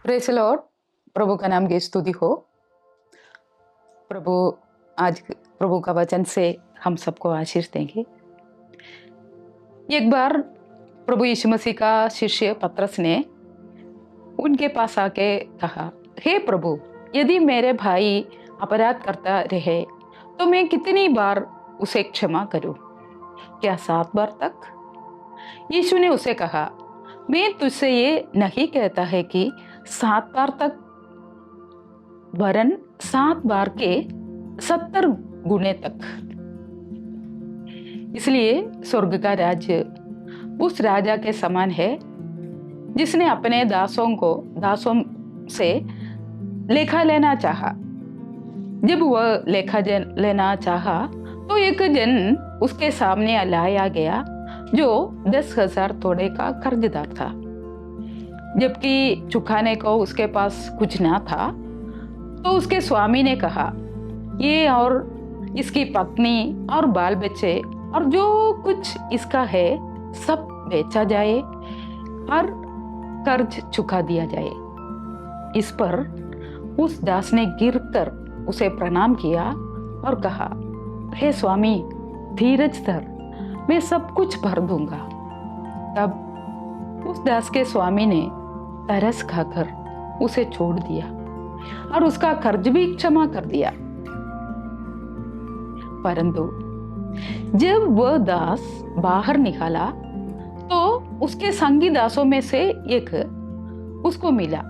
Praise the Lord. प्रभु का नाम की स्तुति हो। प्रभु आज प्रभु का वचन से हम सबको आशीष देंगे। एक बार प्रभु यीशु मसीह का शिष्य पतरस ने उनके पास आके कहा, हे प्रभु, यदि मेरे भाई अपराध करता रहे तो मैं कितनी बार उसे क्षमा करूं? क्या 7 बार तक? यीशु ने उसे कहा, मैं तुझसे ये नहीं कहता है कि 7 बार तक, वरन 7 बार के 70 गुणे तक। इसलिए स्वर्ग का राज्य उस राजा के समान है जिसने अपने दासों से लेखा लेना चाहा। जब वह लेखा लेना चाहा तो एक जन उसके सामने लाया गया जो 10,000 तोड़े का कर्जदार था। जबकि चुकाने को उसके पास कुछ ना था, तो उसके स्वामी ने कहा, ये और इसकी पत्नी और बाल बच्चे और जो कुछ इसका है सब बेचा जाए और कर्ज चुका दिया जाए। इस पर उस दास ने गिरकर उसे प्रणाम किया और कहा, हे स्वामी, धीरज धर, मैं सब कुछ भर दूंगा। तब उस दास के स्वामी ने तरस खाकर उसे छोड़ दिया और उसका कर्ज भी क्षमा कर दिया। परंतु जब वह दास बाहर निकला तो उसके संगी दासों में से एक उसको मिला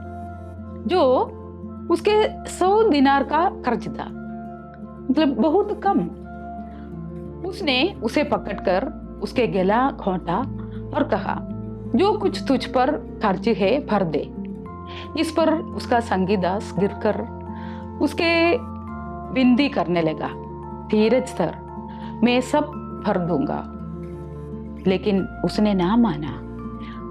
जो उसके 100 दिनार का कर्ज था, मतलब बहुत कम। उसने उसे पकड़कर उसके गला घोंटा और कहा, जो कुछ तुझ पर कर्ज है भर दे। इस पर उसका संगी दास गिरकर उसके विनती करने लगा, धीरज धर, मैं सब भर दूंगा। लेकिन उसने ना माना,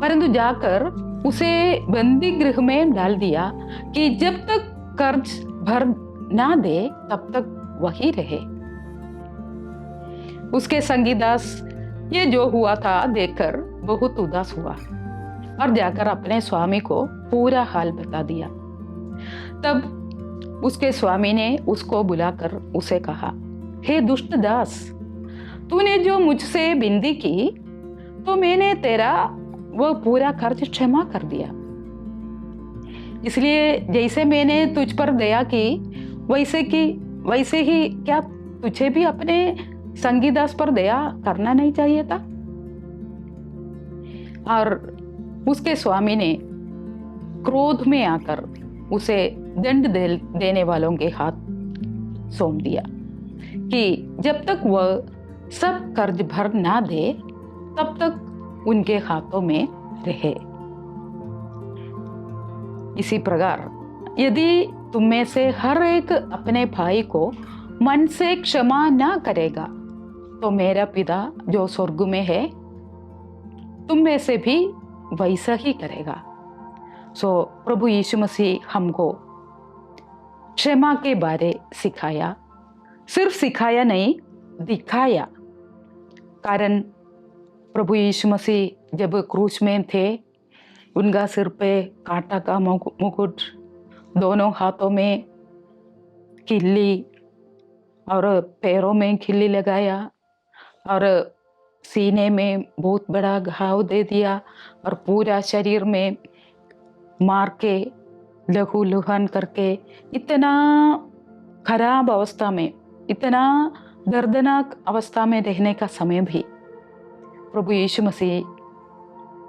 परंतु जाकर उसे बंदी गृह में डाल दिया कि जब तक कर्ज भर ना दे तब तक वही रहे। उसके संगी दास ये जो हुआ था देखकर बहुत उदास हुआ और जाकर अपने स्वामी को पूरा हाल बता दिया। तब उसके स्वामी ने उसको बुलाकर उसे कहा, हे दुष्ट दास, तूने जो मुझसे विनती की तो मैंने तेरा वह पूरा कर्ज क्षमा कर दिया। इसलिए जैसे मैंने तुझ पर दया की वैसे ही क्या तुझे भी अपने संगी दास पर दया करना नहीं चाहिए था? और उसके स्वामी ने क्रोध में आकर उसे दंड देने वालों के हाथ सौंप दिया कि जब तक वह सब कर्ज भर ना दे तब तक उनके हाथों में रहे। इसी प्रकार यदि तुम में से हर एक अपने भाई को मन से क्षमा ना करेगा तो मेरा पिता जो स्वर्ग में है तुम में से भी वैसा ही करेगा। प्रभु यीशु मसीह हमको क्षमा के बारे सिखाया, सिर्फ सिखाया नहीं, दिखाया। कारण प्रभु यीशु मसीह जब क्रूस में थे, उनका सिर पे कांटा का मुकुट, दोनों हाथों में खिल्ली और पैरों में खिल्ली लगाया और सीने में बहुत बड़ा घाव दे दिया और पूरा शरीर में मार के लहू लुहान करके इतना खराब अवस्था में, इतना दर्दनाक अवस्था में रहने का समय भी प्रभु यीशु मसीह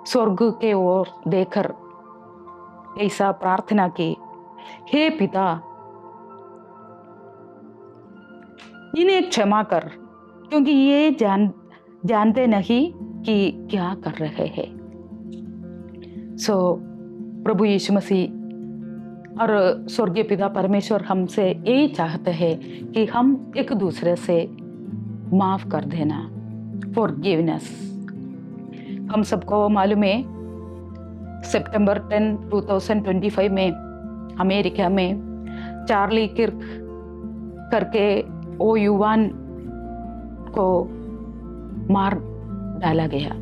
स्वर्ग के ओर देखकर ऐसा प्रार्थना की, हे पिता, इन्हें क्षमा कर, क्योंकि ये जानते नहीं कि क्या कर रहे हैं। प्रभु यीशु मसीह और स्वर्गीय पिता परमेश्वर हमसे यही चाहते हैं कि हम एक दूसरे से माफ कर देना, फॉरगिवनेस। हम सबको मालूम है, सितंबर 10, 2025 में अमेरिका में चार्ली किर्क करके वो युवान को मार डाला गया।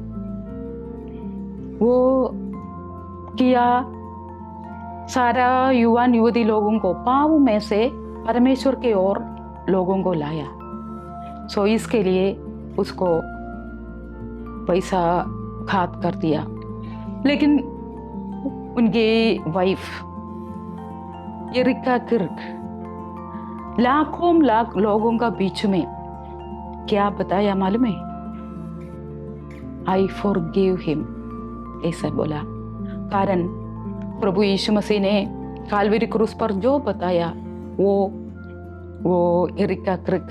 वो किया सारा युवान युवती लोगों को पाप में से परमेश्वर की ओर लोगों को लाया। सो इसके लिए उसको पैसा घात कर दिया। लेकिन उनकी वाइफ एरिका किर्क लाखों लाख लोगों का बीच में क्या बताया मालूम है? आई फॉरगिव हिम, ऐसा बोला। कारण प्रभु यीशु मसीह ने काल्वरी क्रूस पर जो बताया वो एरिका किर्क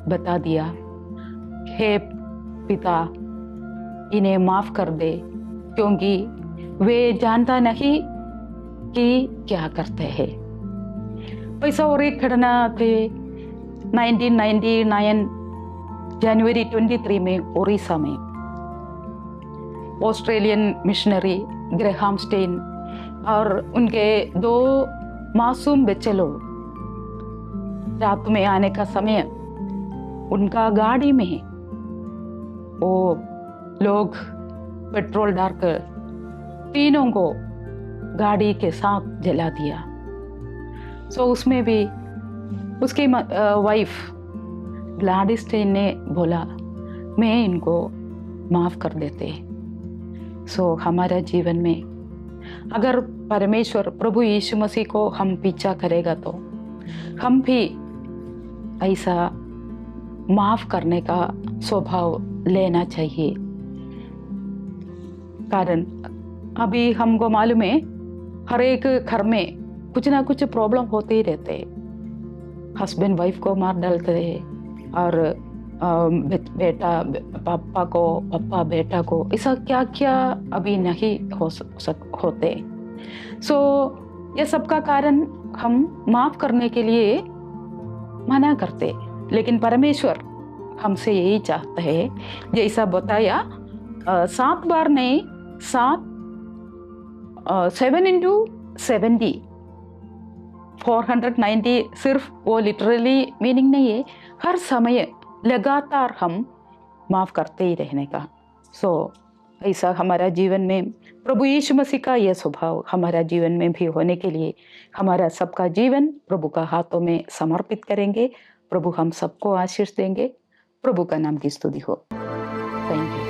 बता दिया। हे पिता, इन्हें माफ कर दे, क्योंकि वे जानता नहीं कि क्या करते हैं। वैसा और एक घटना थे 1999 जनवरी 23 में ओडिशा में ऑस्ट्रेलियन मिशनरी ग्रेहाम स्टेन और उनके 2 मासूम बच्चे लोग रात में आने का समय उनका गाड़ी में वो लोग पेट्रोल डालकर तीनों को गाड़ी के साथ जला दिया। सो उसमें भी उसकी वाइफ ग्लैडिस स्टेन ने बोला, मैं इनको माफ कर देते। सो हमारा जीवन में अगर परमेश्वर प्रभु यीशु मसीह को हम पीछा करेगा तो हम भी ऐसा माफ करने का स्वभाव लेना चाहिए। कारण अभी हमको मालूम है हर एक घर में कुछ ना कुछ प्रॉब्लम होते ही रहते। हस्बैंड वाइफ को मार डालते हैं और बेटा पापा को, पापा बेटा को, ऐसा क्या क्या अभी नहीं होते। सो ये सब का कारण हम माफ करने के लिए मना करते। लेकिन परमेश्वर हमसे यही चाहता है, जैसा बताया 7 बार नहीं, 7 into 70 490 सिर्फ वो लिटरली मीनिंग नहीं है, हर समय लगातार हम माफ करते ही रहने का। सो ऐसा हमारा जीवन में प्रभु यीशु मसीह का यह स्वभाव हमारा जीवन में भी होने के लिए हमारा सबका जीवन प्रभु का हाथों में समर्पित करेंगे। प्रभु हम सबको आशीष देंगे। प्रभु का नाम की स्तुति हो। Thank you.